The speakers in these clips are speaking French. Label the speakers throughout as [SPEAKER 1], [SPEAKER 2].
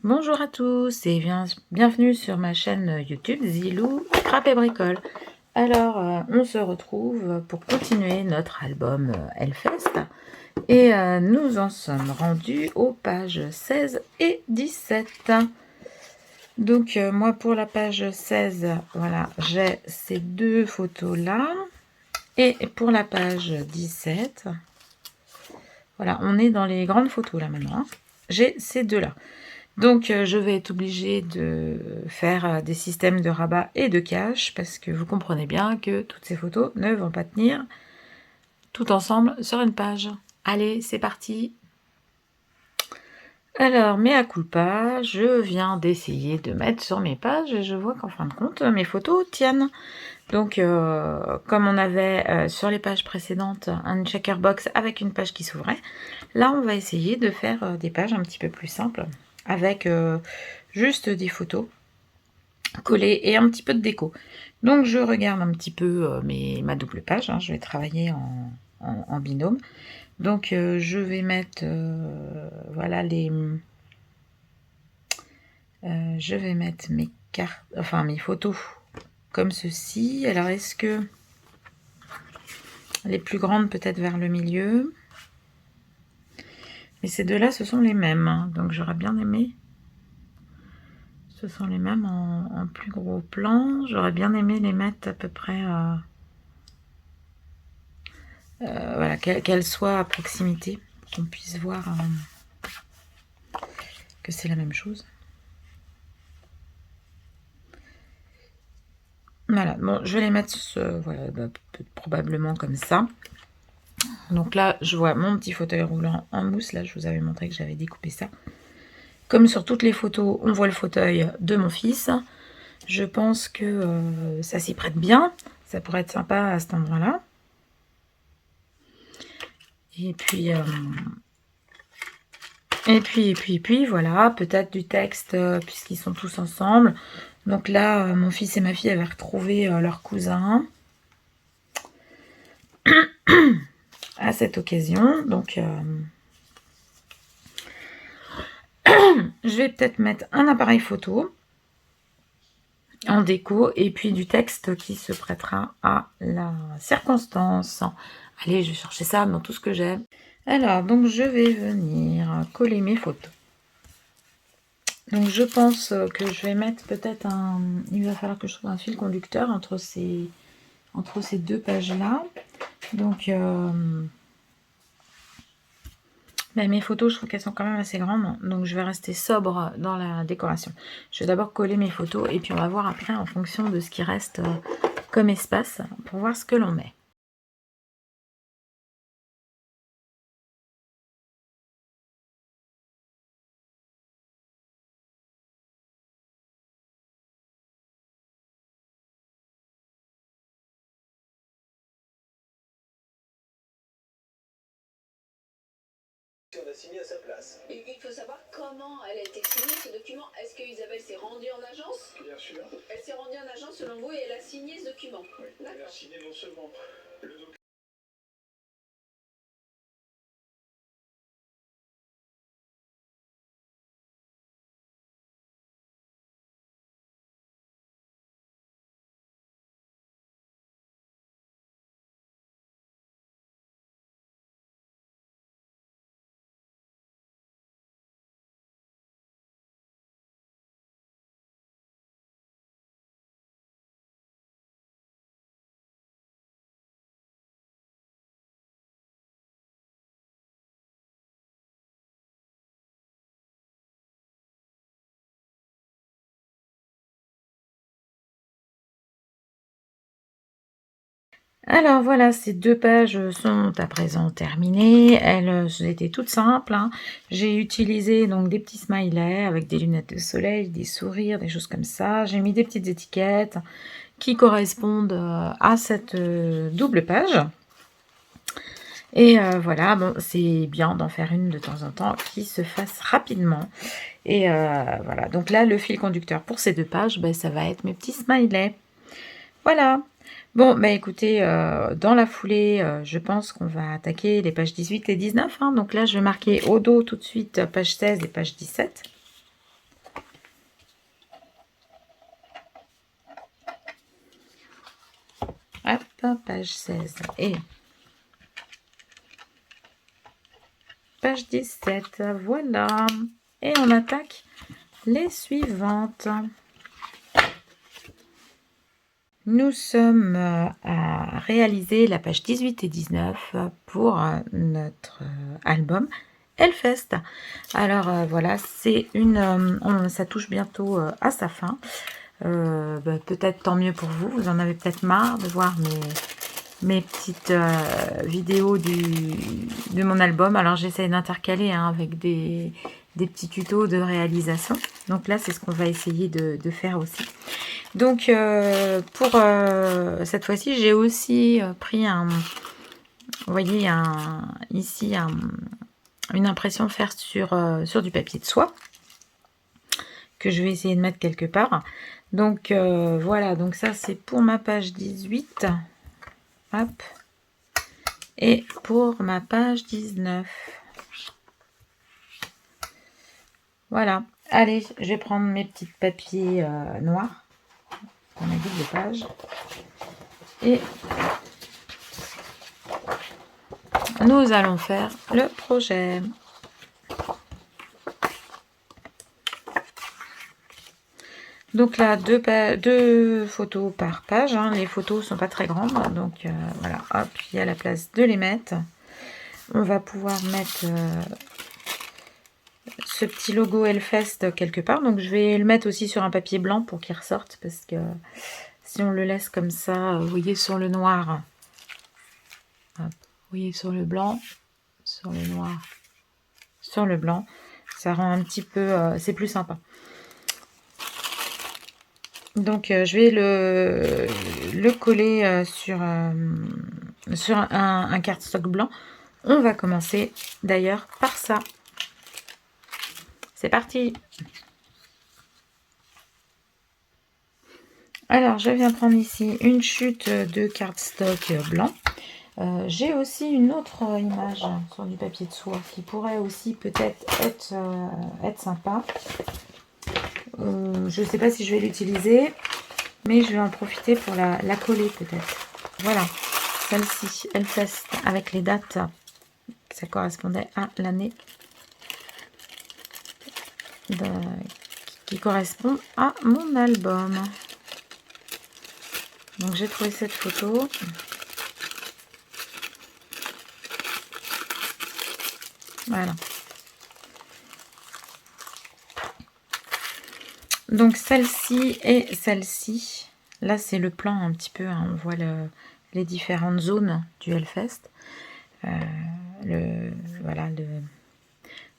[SPEAKER 1] Bonjour à tous et bienvenue sur ma chaîne YouTube Zilou Scrap et Bricole. Alors, on se retrouve pour continuer notre album Hellfest et nous en sommes rendus aux pages 16 et 17. Donc, moi pour la page 16, voilà, j'ai ces deux photos-là. Et pour la page 17, voilà, on est dans les grandes photos là maintenant. J'ai ces deux-là. Donc, je vais être obligée de faire des systèmes de rabat et de cache parce que vous comprenez bien que toutes ces photos ne vont pas tenir tout ensemble sur une page. Allez, c'est parti. Alors, mea culpa, je viens d'essayer de mettre sur mes pages et je vois qu'en fin de compte, mes photos tiennent. Donc, comme on avait sur les pages précédentes un checkerbox avec une page qui s'ouvrait, là, on va essayer de faire des pages un petit peu plus simples avec juste des photos collées et un petit peu de déco. Donc, je regarde un petit peu ma double page. Hein, je vais travailler en binôme. Donc, je vais mettre, voilà, je vais mettre mes cartes, enfin mes photos comme ceci. Alors, est-ce que les plus grandes peut-être vers le milieu? Mais ces deux-là, ce sont les mêmes. Hein, donc, j'aurais bien aimé. Ce sont les mêmes en plus gros plan. J'aurais bien aimé les mettre à peu près... voilà, qu'elles soient à proximité. Qu'on puisse voir que c'est la même chose. Voilà, bon, je vais les mettre voilà, probablement comme ça. Donc là, je vois mon petit fauteuil roulant en mousse. Là, je vous avais montré que j'avais découpé ça. Comme sur toutes les photos, on voit le fauteuil de mon fils. Je pense que ça s'y prête bien. Ça pourrait être sympa à cet endroit-là. Et puis, voilà, peut-être du texte, puisqu'ils sont tous ensemble. Donc là, mon fils et ma fille avaient retrouvé leur cousin à cette occasion. Donc, je vais peut-être mettre un appareil photo en déco et puis du texte qui se prêtera à la circonstance. Allez, je vais chercher ça dans tout ce que j'ai. Alors, donc je vais venir coller mes photos. Donc je pense que je vais mettre peut-être un... Il va falloir que je trouve un fil conducteur entre ces deux pages-là. Donc, mes photos, je trouve qu'elles sont quand même assez grandes. Donc je vais rester sobre dans la décoration. Je vais d'abord coller mes photos et puis on va voir après en fonction de ce qui reste comme espace pour voir ce que l'on met.
[SPEAKER 2] On a signé à sa place. Et il faut savoir comment elle a été signée, ce document. Est-ce que Isabelle s'est rendue en agence? Bien sûr. Elle s'est rendue en agence selon vous et elle a signé ce document? Oui, elle a signé non seulement le document.
[SPEAKER 1] Alors voilà, ces deux pages sont à présent terminées. Elles étaient toutes simples. Hein. J'ai utilisé donc des petits smileys avec des lunettes de soleil, des sourires, des choses comme ça. J'ai mis des petites étiquettes qui correspondent à cette double page. Et voilà, bon, c'est bien d'en faire une de temps en temps qui se fasse rapidement. Et voilà, donc là, le fil conducteur pour ces deux pages, ben, ça va être mes petits smileys. Voilà. Bon, bah écoutez, dans la foulée, je pense qu'on va attaquer les pages 18 et 19. Hein. Donc là, je vais marquer au dos tout de suite page 16 et page 17. page 16 et page 17. Voilà. Et on attaque les suivantes. Nous sommes à réaliser la page 18 et 19 pour notre album Hellfest. Alors voilà, c'est ça touche bientôt à sa fin. Peut-être tant mieux pour vous. Vous en avez peut-être marre de voir mes petites vidéos de mon album. Alors j'essaie d'intercaler avec des petits tutos de réalisation. Donc là, c'est ce qu'on va essayer de faire aussi. Donc pour cette fois-ci, j'ai aussi pris vous voyez, ici une impression faire sur du papier de soie que je vais essayer de mettre quelque part. Donc voilà, donc ça c'est pour ma page 18. Hop. Et pour ma page 19. Voilà. Allez, je vais prendre mes petits papiers noirs. On a double page. Et nous allons faire le projet. Donc là, deux photos par page. Les photos sont pas très grandes. Donc voilà, hop, il y a la place de les mettre. On va pouvoir mettre ce petit logo Hellfest quelque part. Donc je vais le mettre aussi sur un papier blanc pour qu'il ressorte. Parce que si on le laisse comme ça, vous voyez sur le noir. Hop, vous voyez sur le blanc, sur le noir, sur le blanc. Ça rend un petit peu... c'est plus sympa. Donc je vais le coller sur un cardstock blanc. On va commencer d'ailleurs par ça. C'est parti. Alors je viens prendre ici une chute de cardstock blanc. J'ai aussi une autre image sur du papier de soie qui pourrait aussi peut-être être sympa. Je ne sais pas si je vais l'utiliser, mais je vais en profiter pour la coller peut-être. Voilà, celle-ci, Hellfest, avec les dates, ça correspondait à l'année qui correspond à mon album. Donc j'ai trouvé cette photo. Voilà. Donc celle-ci et celle-ci. Là c'est le plan un petit peu. On voit les différentes zones du Hellfest.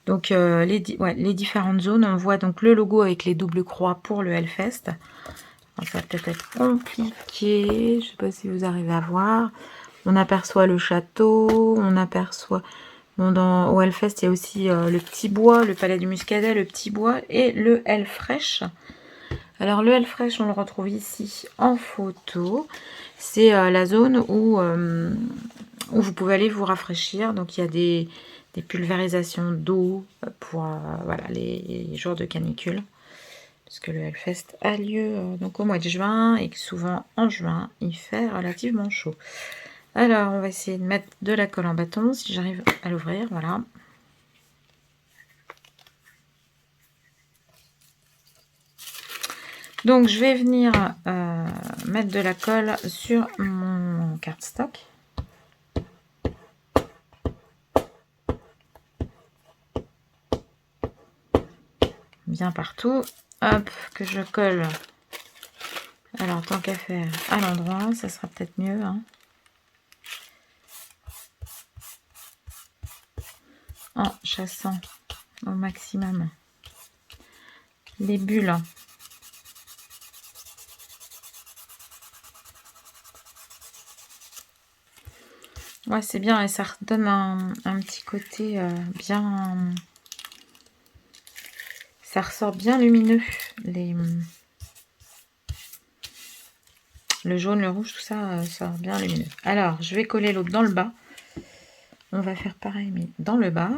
[SPEAKER 1] Donc les différentes zones. On voit donc le logo avec les doubles croix pour le Hellfest. Alors, ça va peut-être être compliqué. Je ne sais pas si vous arrivez à voir. On aperçoit le château. On aperçoit... Bon, au Hellfest, il y a aussi le petit bois, le palais du Muscadet, le petit bois et le Hellfresh. Alors le Hellfresh, on le retrouve ici en photo. C'est la zone où vous pouvez aller vous rafraîchir. Donc il y a des pulvérisations d'eau pour voilà, les jours de canicule. Parce que le Hellfest a lieu donc au mois de juin et que souvent en juin, il fait relativement chaud. Alors, on va essayer de mettre de la colle en bâton, si j'arrive à l'ouvrir, voilà. Donc, je vais venir mettre de la colle sur mon cardstock. Bien partout. Hop, que je colle. Alors, tant qu'à faire à l'endroit, ça sera peut-être mieux, en chassant au maximum les bulles. Ouais, c'est bien et ça redonne un petit côté bien... Ça ressort bien lumineux. Le jaune, le rouge, tout ça sort bien lumineux. Alors, je vais coller l'autre dans le bas. On va faire pareil, mais dans le bas.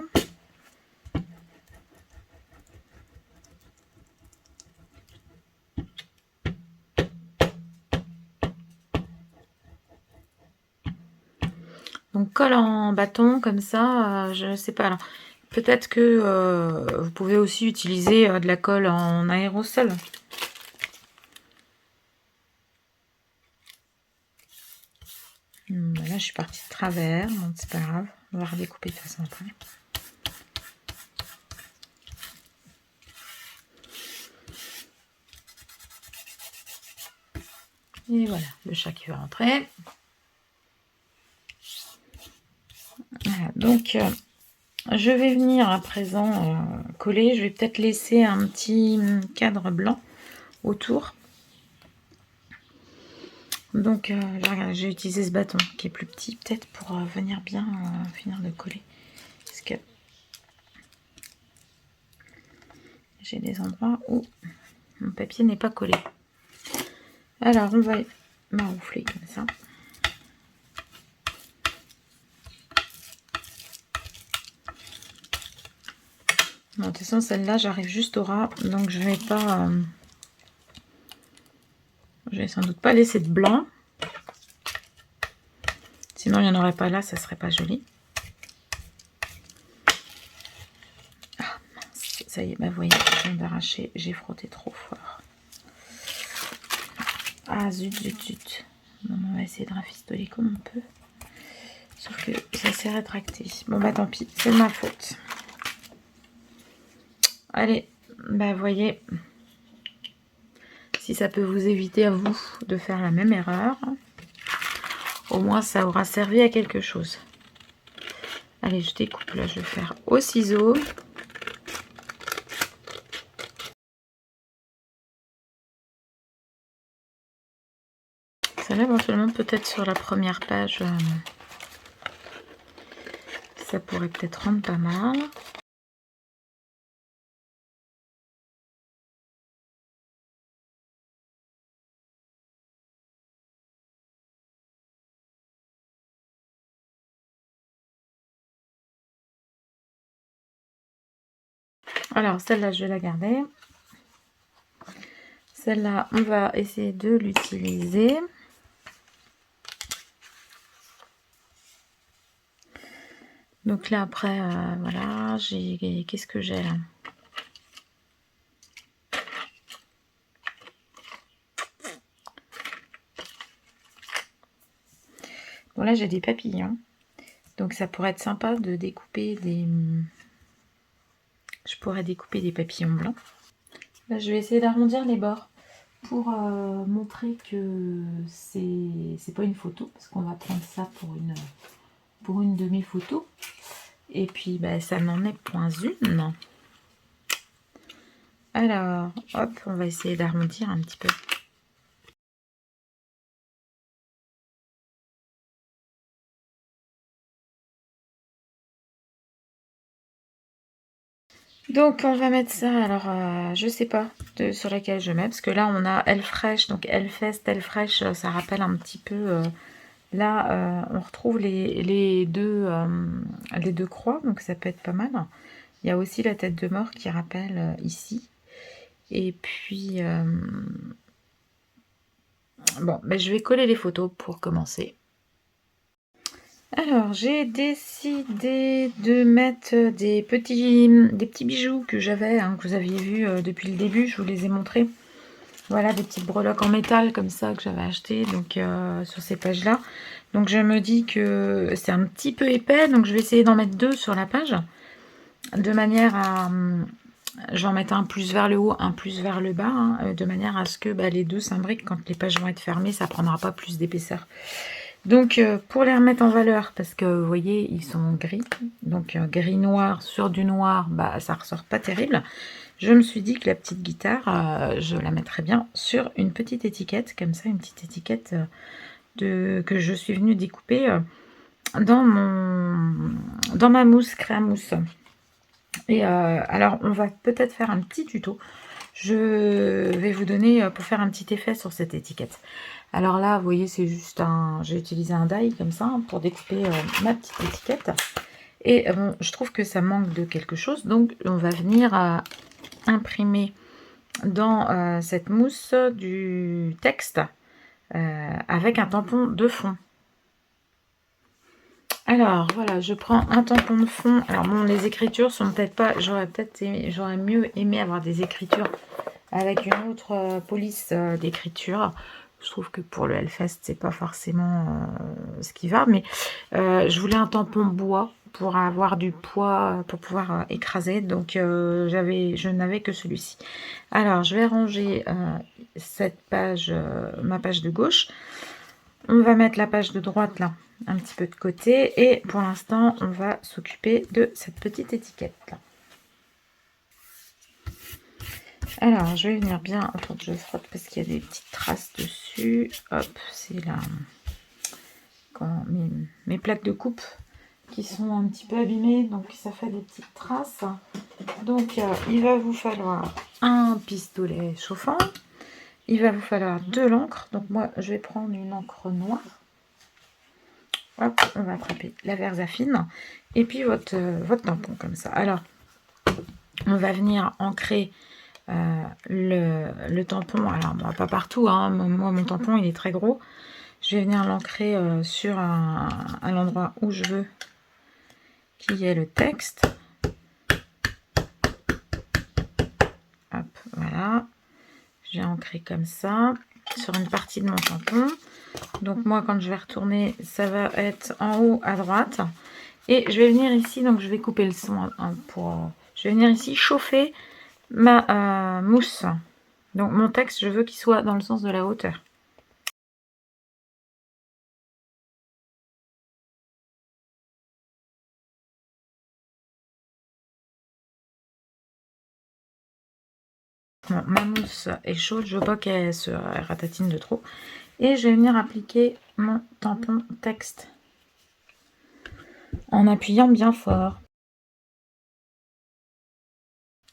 [SPEAKER 1] Donc colle en bâton comme ça, je ne sais pas. Alors peut-être que vous pouvez aussi utiliser de la colle en aérosol. Là, je suis partie de travers, donc c'est pas grave. On va redécouper de toute façon après. Et voilà, le chat qui va rentrer. Voilà, donc je vais venir à présent coller. Je vais peut-être laisser un petit cadre blanc autour. Donc j'ai utilisé ce bâton qui est plus petit peut-être pour venir bien finir de coller. Parce que j'ai des endroits où mon papier n'est pas collé. Alors on va maroufler comme ça. Bon, de toute façon celle-là j'arrive juste au ras, donc je vais pas... je vais sans doute pas laisser de blanc. Sinon il n'y en aurait pas là, ça serait pas joli. Ah mince, ça y est, bah vous voyez, je viens d'arracher, j'ai frotté trop fort. Ah zut zut zut. Bon, on va essayer de rafistoler comme on peut. Sauf que ça s'est rétracté. Bon bah tant pis, c'est de ma faute. Allez, bah vous voyez, si ça peut vous éviter à vous de faire la même erreur, au moins ça aura servi à quelque chose. Allez, je découpe là, je vais faire au ciseau. Ça là, éventuellement, peut-être sur la première page, ça pourrait peut-être rendre pas mal. Alors, celle-là, je vais la garder. Celle-là, on va essayer de l'utiliser. Donc là, après, voilà, j'ai... Qu'est-ce que j'ai là? Bon, là, j'ai des papillons. Donc, ça pourrait être sympa de découper des... Je pourrais découper des papillons blancs. Là, je vais essayer d'arrondir les bords pour montrer que c'est pas une photo, parce qu'on va prendre ça pour une demi-photo. Et puis, bah, ça n'en est point une. Alors, hop, on va essayer d'arrondir un petit peu. Donc, on va mettre ça, alors, je sais pas sur laquelle je mets, parce que là, on a Elle Fraîche, donc Elle Fest, Elle Fraîche, ça rappelle un petit peu... là, on retrouve les deux croix, donc ça peut être pas mal. Il y a aussi la tête de mort qui rappelle ici. Et puis, bon, ben, je vais coller les photos pour commencer. Alors, j'ai décidé de mettre des petits bijoux que j'avais, hein, que vous aviez vu depuis le début, je vous les ai montrés. Voilà, des petites breloques en métal comme ça que j'avais acheté donc sur ces pages-là. Donc je me dis que c'est un petit peu épais, donc je vais essayer d'en mettre deux sur la page, de manière à... je vais en mettre un plus vers le haut, un plus vers le bas, hein, de manière à ce que bah, les deux s'imbriquent quand les pages vont être fermées, ça prendra pas plus d'épaisseur. Donc pour les remettre en valeur, parce que vous voyez, ils sont gris, donc gris-noir sur du noir, bah ça ressort pas terrible. Je me suis dit que la petite guitare, je la mettrais bien sur une petite étiquette, comme ça, une petite étiquette que je suis venue découper dans ma mousse créa-mousse. Et alors, on va peut-être faire un petit tuto. Je vais vous donner pour faire un petit effet sur cette étiquette. Alors là, vous voyez, c'est juste j'ai utilisé un die comme ça pour découper ma petite étiquette. Et bon, je trouve que ça manque de quelque chose, donc on va venir imprimer dans cette mousse du texte avec un tampon de fond. Alors, voilà, je prends un tampon de fond. Alors bon, les écritures sont peut-être pas... J'aurais mieux aimé avoir des écritures avec une autre police d'écriture. Je trouve que pour le Hellfest, c'est pas forcément ce qui va. Mais je voulais un tampon bois pour avoir du poids, pour pouvoir écraser. Donc, je n'avais que celui-ci. Alors, je vais ranger cette page, ma page de gauche. On va mettre la page de droite, là, un petit peu de côté. Et pour l'instant, on va s'occuper de cette petite étiquette, là. Alors, je vais venir bien, faut que je frotte parce qu'il y a des petites traces dessus. Hop, c'est là mes plaques de coupe qui sont un petit peu abîmées, donc ça fait des petites traces. Donc, il va vous falloir un pistolet chauffant. Il va vous falloir de l'encre. Donc, moi, je vais prendre une encre noire. Hop, on va attraper la Versafine. Et puis, votre tampon, comme ça. Alors, on va venir ancrer le tampon, alors moi, pas partout, hein, moi mon tampon il est très gros. Je vais venir l'ancrer sur à l'endroit où je veux qu'il y ait le texte. Hop, voilà. J'ai ancré comme ça sur une partie de mon tampon. Donc moi quand je vais retourner, ça va être en haut à droite. Et je vais venir ici, donc je vais couper le son je vais venir ici chauffer ma mousse. Donc mon texte, je veux qu'il soit dans le sens de la hauteur. Bon, ma mousse est chaude, je veux pas qu'elle se ratatine de trop. Et je vais venir appliquer mon tampon texte en appuyant bien fort.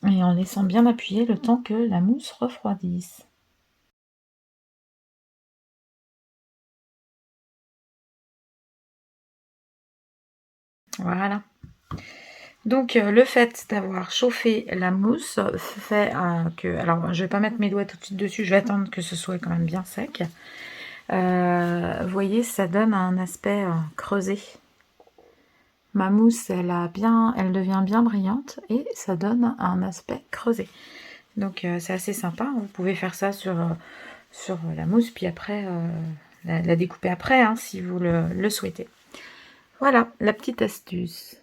[SPEAKER 1] Et en laissant bien appuyer le temps que la mousse refroidisse. Voilà. Donc le fait d'avoir chauffé la mousse fait que... Alors je vais pas mettre mes doigts tout de suite dessus, je vais attendre que ce soit quand même bien sec. Vous voyez, ça donne un aspect creusé. Ma mousse, elle devient bien brillante et ça donne un aspect creusé. Donc c'est assez sympa. Vous pouvez faire ça sur la mousse, puis après la découper après, hein, si vous le souhaitez. Voilà, la petite astuce.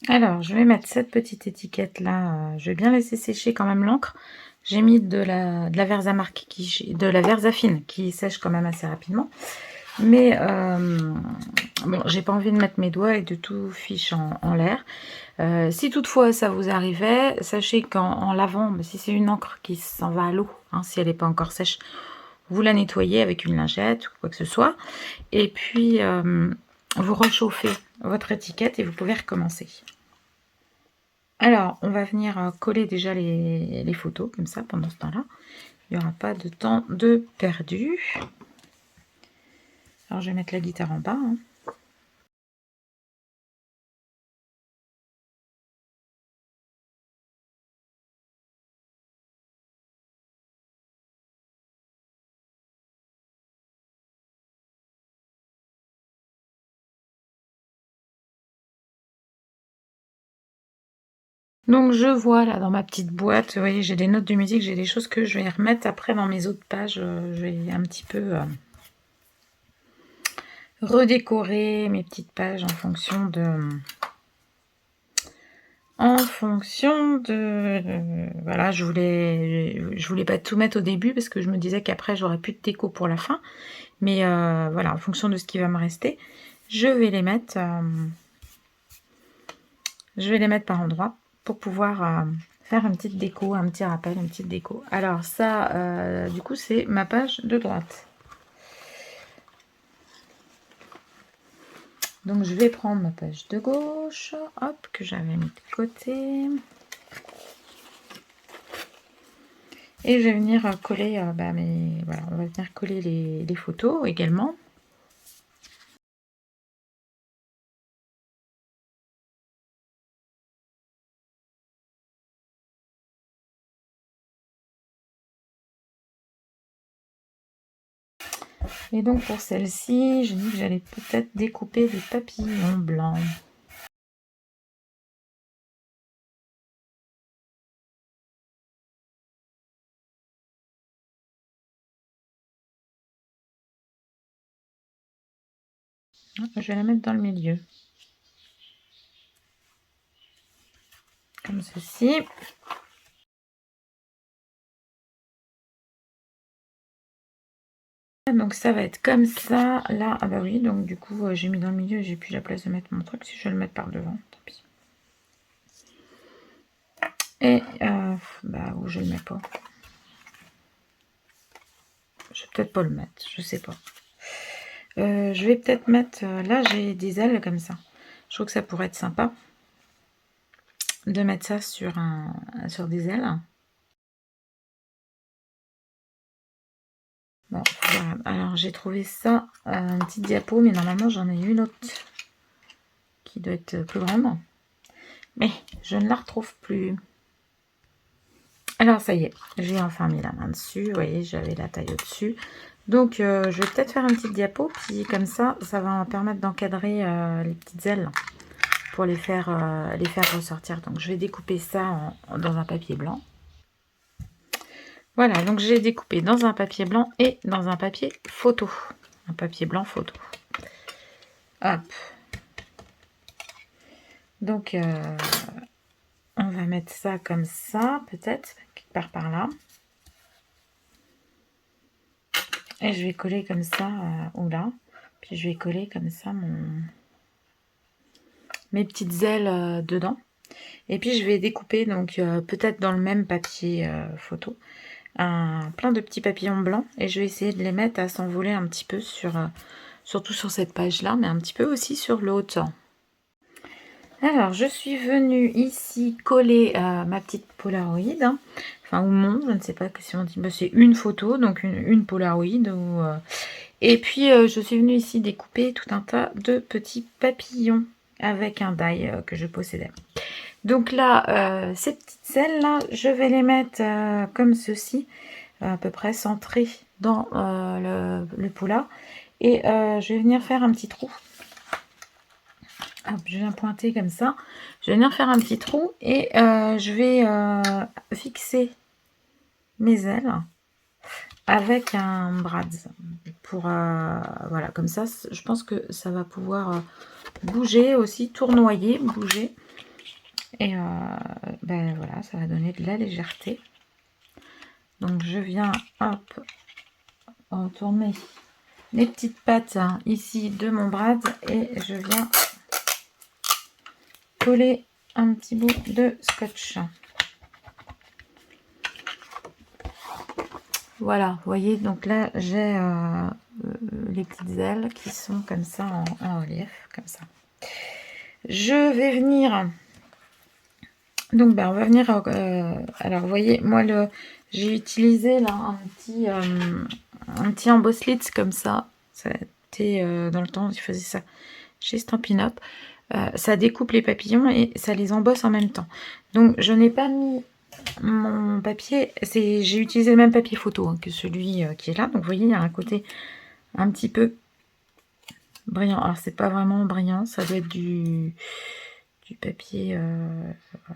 [SPEAKER 1] Alors, je vais mettre cette petite étiquette là. Je vais bien laisser sécher quand même l'encre. J'ai mis de la Versamark, de la Versafine qui sèche quand même assez rapidement. Mais bon, j'ai pas envie de mettre mes doigts et de tout fiche en l'air. Si toutefois ça vous arrivait, sachez qu'en lavant, si c'est une encre qui s'en va à l'eau, hein, si elle n'est pas encore sèche, vous la nettoyez avec une lingette ou quoi que ce soit. Et puis, vous réchauffez votre étiquette et vous pouvez recommencer. Alors, on va venir coller déjà les photos, comme ça, pendant ce temps-là. Il n'y aura pas de temps de perdu. Alors, je vais mettre la guitare en bas. Hein. Donc je vois là dans ma petite boîte, vous voyez, j'ai des notes de musique, j'ai des choses que je vais remettre après dans mes autres pages. Je vais un petit peu redécorer mes petites pages en fonction de... voilà, je voulais pas tout mettre au début parce que je me disais qu'après j'aurais plus de déco pour la fin. Mais voilà, en fonction de ce qui va me rester, je vais les mettre par endroits pour pouvoir faire une petite déco, un petit rappel, une petite déco. Alors ça, du coup, c'est ma page de droite. Donc je vais prendre ma page de gauche, hop, que j'avais mis de côté. Et je vais venir coller, voilà, on va venir coller les photos également. Et donc pour celle-ci, j'ai dit que j'allais peut-être découper des papillons blancs. Je vais la mettre dans le milieu. Comme ceci. Donc ça va être comme ça. Là, ah bah oui, donc du coup, j'ai mis dans le milieu, j'ai plus la place de mettre mon truc. Si je vais le mettre par devant, tant pis. Et, bah, où je le mets pas. Je vais peut-être pas le mettre, je sais pas. Je vais peut-être mettre, là j'ai des ailes comme ça. Je trouve que ça pourrait être sympa de mettre ça sur des ailes. Bon, voilà. Alors j'ai trouvé ça, une petite diapo, mais normalement j'en ai une autre qui doit être plus grande. Mais je ne la retrouve plus. Alors ça y est, j'ai enfin mis la main dessus. Vous voyez, j'avais la taille au-dessus. Donc je vais peut-être faire une petite diapo, puis comme ça, ça va me permettre d'encadrer les petites ailes pour les faire ressortir. Donc je vais découper ça dans un papier blanc. Voilà, donc j'ai découpé dans un papier blanc et dans un papier photo. Un papier blanc photo. Hop. Donc on va mettre ça comme ça, peut-être, quelque part par là. Et je vais coller comme ça, ou là. Puis je vais coller comme ça mes petites ailes dedans. Et puis je vais découper, donc peut-être dans le même papier photo, plein de petits papillons blancs. Et je vais essayer de les mettre à s'envoler un petit peu surtout sur cette page-là, mais un petit peu aussi sur l'autre. Alors, je suis venue ici coller ma petite Polaroid, hein. Enfin, ou mon, je ne sais pas si on dit, bah, c'est une photo, donc une Polaroid. Et puis, je suis venue ici découper tout un tas de petits papillons avec un die que je possédais. Donc là, ces petites ailes-là, je vais les mettre comme ceci, à peu près centrées dans le poula. Et je vais venir faire un petit trou. Hop, je viens pointer comme ça. Je vais venir faire un petit trou et je vais fixer mes ailes avec un brad. Pour, voilà, comme ça, je pense que ça va pouvoir bouger aussi, tournoyer, bouger. Et ben voilà, ça va donner de la légèreté. Donc je viens, hop, retourner les petites pattes ici de mon brad et je viens coller un petit bout de scotch. Voilà, vous voyez, donc là j'ai les petites ailes qui sont comme ça en relief, comme ça. Je vais venir, donc ben on va venir, alors vous voyez, moi j'ai utilisé là un petit emboss lids comme ça. Ça a été dans le temps, je faisais ça chez Stampin' Up. Ça découpe les papillons et ça les embosse en même temps. Donc je n'ai pas mis mon papier, j'ai utilisé le même papier photo que celui qui est là. Donc vous voyez, il y a un côté un petit peu brillant. Alors c'est pas vraiment brillant, ça doit être du papier,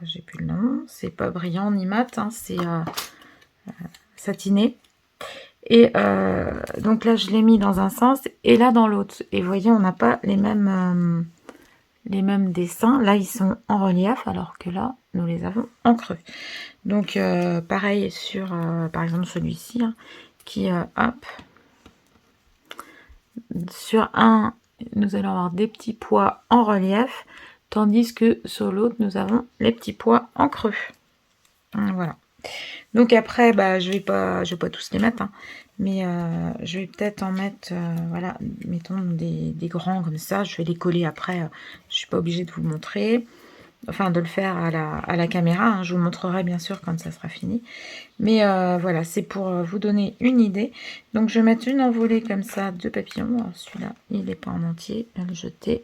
[SPEAKER 1] j'ai plus le nom. C'est pas brillant ni mat, hein, c'est satiné. Et donc là je l'ai mis dans un sens et là dans l'autre. Et vous voyez, on n'a pas les mêmes dessins. Là ils sont en relief alors que là nous les avons en creux. Donc pareil sur par exemple celui-ci hein, qui hop, sur un nous allons avoir des petits pois en relief, tandis que sur l'autre nous avons les petits pois en creux. Voilà. Donc après bah je vais pas tous les mettre hein, mais je vais peut-être en mettre voilà, mettons des grands comme ça. Je vais les coller après, je suis pas obligée de vous montrer, enfin de le faire à la caméra hein. Je vous montrerai bien sûr quand ça sera fini, mais voilà, c'est pour vous donner une idée. Donc je vais mettre une envolée comme ça de papillons. Celui-là il n'est pas en entier, je vais le jeter.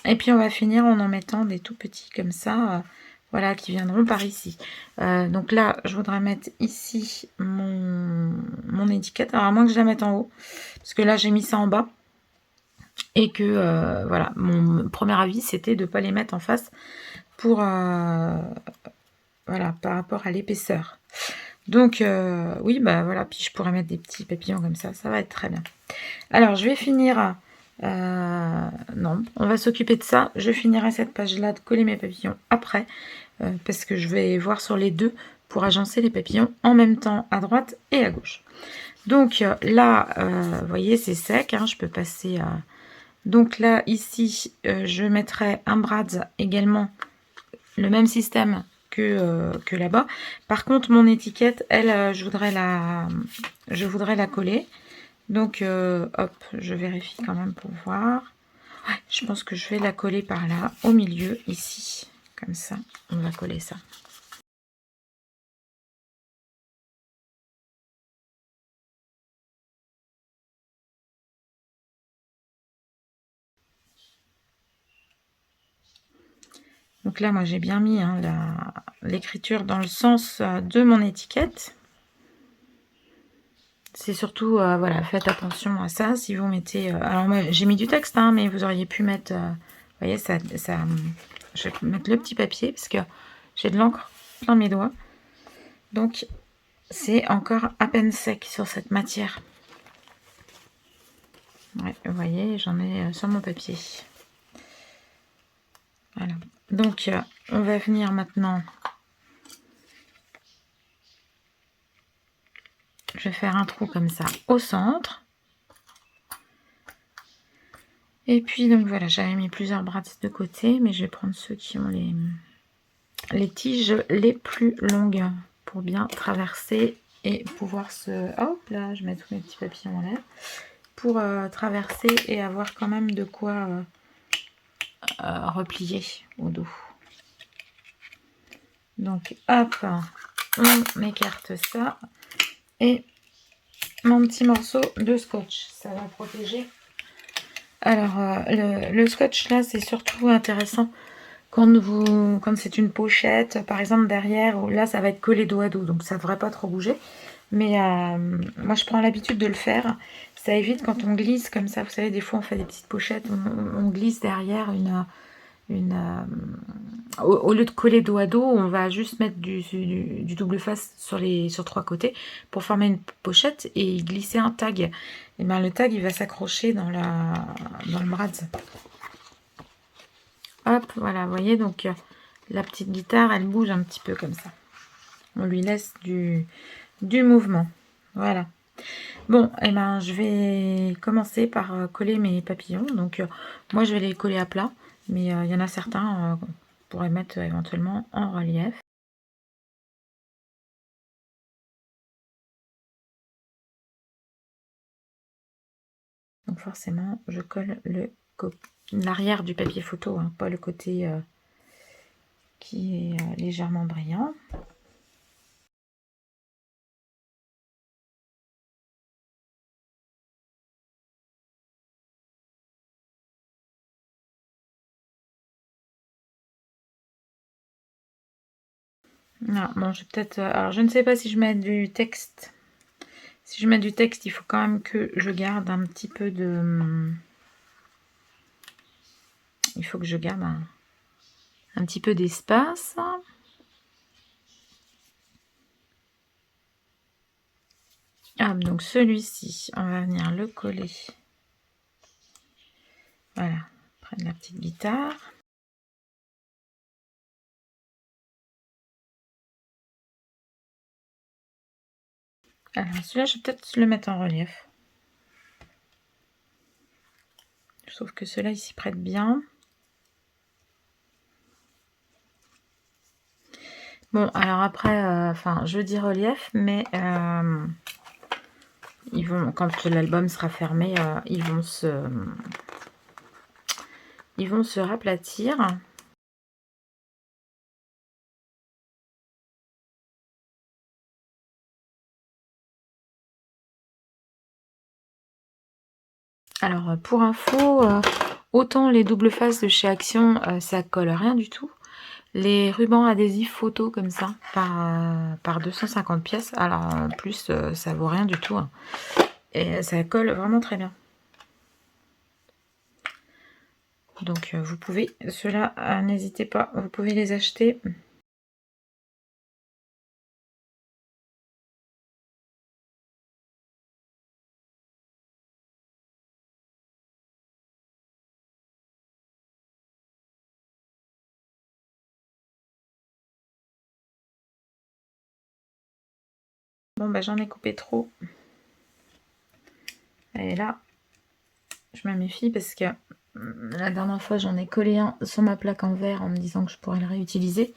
[SPEAKER 1] Et puis on va finir en mettant des tout petits comme ça voilà, qui viendront par ici. Donc là, je voudrais mettre ici mon étiquette. Alors à moins que je la mette en haut, parce que là j'ai mis ça en bas. Et que voilà, mon premier avis c'était de ne pas les mettre en face pour voilà, par rapport à l'épaisseur. Donc oui, bah voilà, puis je pourrais mettre des petits papillons comme ça va être très bien. Alors je vais finir, non, on va s'occuper de ça. Je finirai cette page-là de coller mes papillons après, parce que je vais voir sur les deux pour agencer les papillons en même temps à droite et à gauche. Donc là, vous voyez, c'est sec, hein, je peux passer à... Donc là, ici, je mettrai un brad également, le même système que là-bas. Par contre, mon étiquette, elle, je voudrais la coller. Donc, hop, je vérifie quand même pour voir. Ouais, je pense que je vais la coller par là, au milieu, ici. Comme ça, on va coller ça. Donc là, moi, j'ai bien mis hein, l'écriture dans le sens de mon étiquette. C'est surtout, voilà, faites attention à ça. Si vous mettez... alors, moi, j'ai mis du texte, hein, mais vous auriez pu mettre... vous voyez, ça, je vais mettre le petit papier, parce que j'ai de l'encre plein mes doigts. Donc, c'est encore à peine sec sur cette matière. Ouais, vous voyez, j'en ai sur mon papier. Voilà. Donc, on va venir maintenant... Je vais faire un trou comme ça au centre. Et puis, donc voilà, j'avais mis plusieurs brades de côté, mais je vais prendre ceux qui ont les tiges les plus longues pour bien traverser et pouvoir se... Hop là, je mets tous mes petits papillons en l'air. Pour traverser et avoir quand même de quoi replier au dos. Donc, hop, on écarte ça. Et mon petit morceau de scotch, ça va protéger. Alors, le scotch là, c'est surtout intéressant quand c'est une pochette, par exemple derrière, où là ça va être collé dos à dos, donc ça ne devrait pas trop bouger. Mais moi je prends l'habitude de le faire. Ça évite quand on glisse comme ça, vous savez, des fois on fait des petites pochettes, on glisse derrière au lieu de coller dos à dos, on va juste mettre du double face sur trois côtés pour former une pochette et glisser un tag. Et bien le tag il va s'accrocher dans le brad. Hop, voilà, vous voyez, donc la petite guitare elle bouge un petit peu comme ça. On lui laisse du mouvement. Voilà. Bon, et ben je vais commencer par coller mes papillons. Donc moi je vais les coller à plat, mais il y en a certains qu'on pourrait mettre éventuellement en relief. Donc forcément je colle l'arrière du papier photo, hein, pas le côté qui est légèrement brillant. Non, bon, je vais peut-être... alors, je ne sais pas si je mets du texte. Si je mets du texte, il faut quand même que je garde un petit peu de... Il faut que je garde un petit peu d'espace. Ah, donc celui-ci, on va venir le coller. Voilà, prendre la petite guitare. Alors celui-là, je vais peut-être le mettre en relief. Je trouve que ceux-là, il s'y prête bien. Bon, alors après, enfin, je dis relief, mais ils vont, quand l'album sera fermé, ils vont se raplatir. Alors, pour info, autant les doubles faces de chez Action, ça colle rien du tout. les rubans adhésifs photo comme ça par 250 pièces. Alors en plus ça vaut rien du tout, hein. Et ça colle vraiment très bien. Donc vous pouvez, ceux-là, n'hésitez pas, vous pouvez les acheter. Bon bah j'en ai coupé trop. Et là, je me méfie parce que la dernière fois j'en ai collé un sur ma plaque en verre en me disant que je pourrais le réutiliser.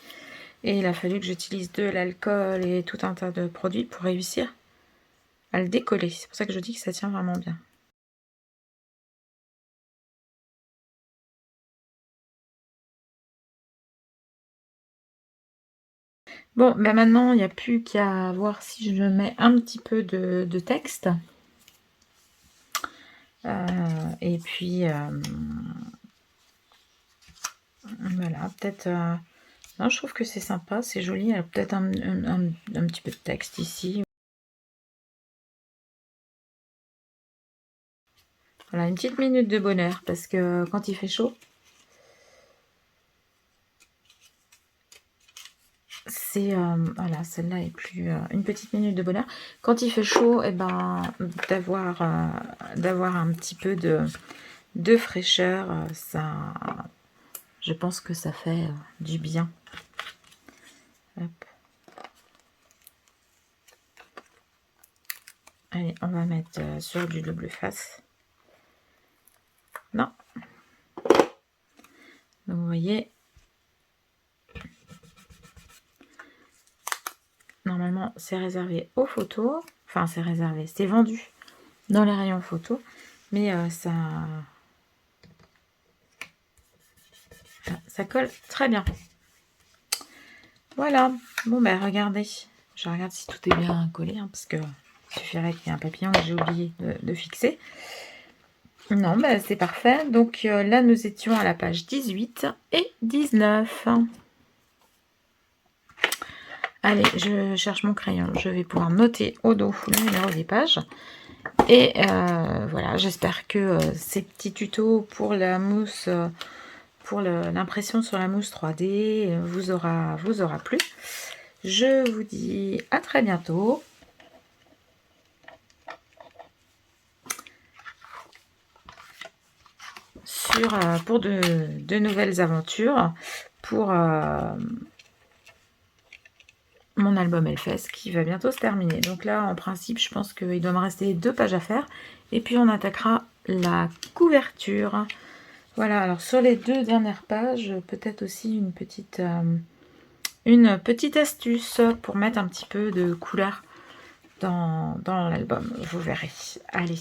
[SPEAKER 1] Et il a fallu que j'utilise de l'alcool et tout un tas de produits pour réussir à le décoller. C'est pour ça que je dis que ça tient vraiment bien. Bon, ben maintenant, il n'y a plus qu'à voir si je mets un petit peu de texte. Et puis, voilà, peut-être... non, je trouve que c'est sympa, c'est joli. Il y a peut-être un petit peu de texte ici. Voilà, une petite minute de bonheur, parce que quand il fait chaud, c'est... voilà, celle-là est plus... une petite minute de bonheur. Quand il fait chaud, et ben, d'avoir un petit peu de fraîcheur, ça... Je pense que ça fait du bien. Hop. Allez, on va mettre sur du double face. Non. Donc, vous voyez, normalement, c'est réservé aux photos. Enfin, c'est réservé, c'est vendu dans les rayons photos. Mais ça colle très bien. Voilà. Bon, ben, regardez. Je regarde si tout est bien collé, hein, parce que il suffirait qu'il y ait un papillon que j'ai oublié de fixer. Non, ben, c'est parfait. Donc là, nous étions à la page 18 et 19. Allez, je cherche mon crayon. Je vais pouvoir noter au dos le numéro des pages. Et voilà, j'espère que ces petits tutos pour la mousse, pour l'impression sur la mousse 3D vous aura plu. Je vous dis à très bientôt. Pour de nouvelles aventures, pour mon album Hellfest qui va bientôt se terminer. Donc là, en principe, je pense qu'il doit me rester 2 pages à faire. Et puis, on attaquera la couverture. Voilà, alors sur les 2 dernières pages, peut-être aussi une petite astuce pour mettre un petit peu de couleur dans l'album. Vous verrez. Allez,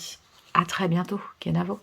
[SPEAKER 1] à très bientôt. Kenavo.